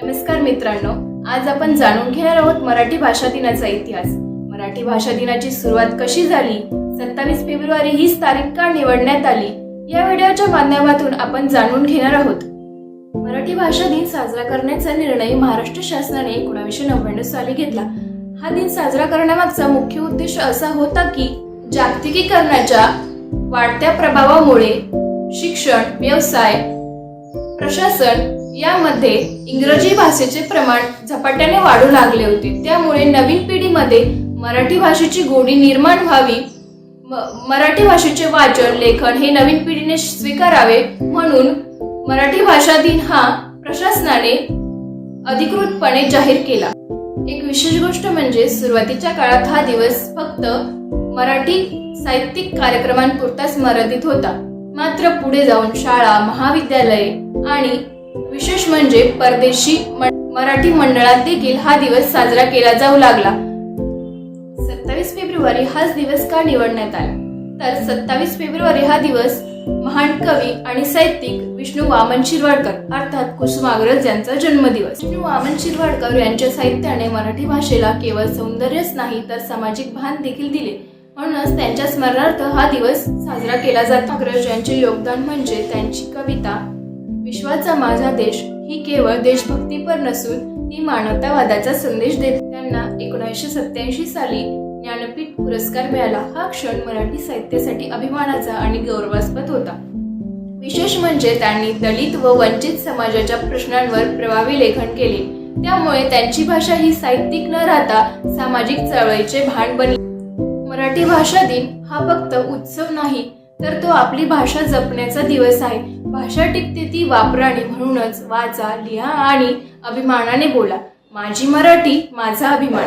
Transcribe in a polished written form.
नमस्कार मित्रांनो, आज आपण जाणून घेणार आहोत मराठी भाषा दिनाचा इतिहास। मराठी भाषा दिनाची सुरुवात कशी झाली, 27 फेब्रुवारी हीच तारीख का निवडण्यात आली, या व्हिडिओच्या माध्यमातून आपण जाणून घेणार आहोत। मराठी भाषा दिन साजरा करण्याचा निर्णय महाराष्ट्र शासनाने 1999 साली घेतला। हा दिन साजरा करण्यामागचा मुख्य उद्देश असा होता की जागतिकीकरणाच्या वाढत्या प्रभावामुळे शिक्षण, व्यवसाय, प्रशासन यामध्ये इंग्रजी भाषेचे प्रमाण झपाट्याने वाढू लागले होते। त्यामुळे नवीन पिढीमध्ये मराठी भाषेची गोडी निर्माण व्हावी, मराठी भाषेचे वाचन, लेखन हे नवीन पिढीने स्वीकारावे म्हणून मराठी भाषा दिन हा प्रशासनाने अधिकृतपणे जाहीर केला। एक विशेष गोष्ट म्हणजे सुरुवातीच्या काळात हा दिवस फक्त मराठी साहित्यिक कार्यक्रमांपुरताच मर्यादित होता। मात्र पुढे जाऊन शाळा, महाविद्यालये आणि विशेष म्हणजे परदेशी मराठी मंडळात देखील हा दिवस साजरा केला जाऊ लागला। 27 फेब्रुवारी हाच दिवस का निवडण्यात आला, तर 27 फेब्रुवारी हा दिवस महान कवी आणि साहित्यिक विष्णू वामन शिरवाडकर अर्थात कुसुमाग्रज यांचा जन्मदिवस। विष्णू वामन शिरवाडकर यांच्या साहित्याने मराठी भाषेला केवळ सौंदर्यच नाही तर सामाजिक भान देखील दिले, म्हणूनच त्यांच्या स्मरणार्थ हा दिवस साजरा केला जातो। कुसुमाग्रज यांचे योगदान म्हणजे त्यांची कविता विश्वाचा माझा देश ही केवळ देशभक्तीपर नसून ती मानवतावादाचा संदेश देते। त्यांना 1987 साली ज्ञानपीठ पुरस्कार मिळाला। हा क्षण मराठी साहित्यासाठी अभिमानाचा आणि गौरवास्पद होता। विशेष म्हणजे त्यांनी दलित व वंचित समाजाच्या प्रश्नांवर प्रभावी लेखन केले, त्यामुळे त्यांची भाषा ही साहित्यिक न राहता सामाजिक चळवळीचे भान बनली। मराठी भाषा दिन हा फक्त उत्सव नाही तर तो आपली भाषा जपण्याचा दिवस आहे। भाषा टिकते ती वापराने, म्हणूनच वाचा, लिहा आणि अभिमानाने बोला। माझी मराठी, माझा अभिमान।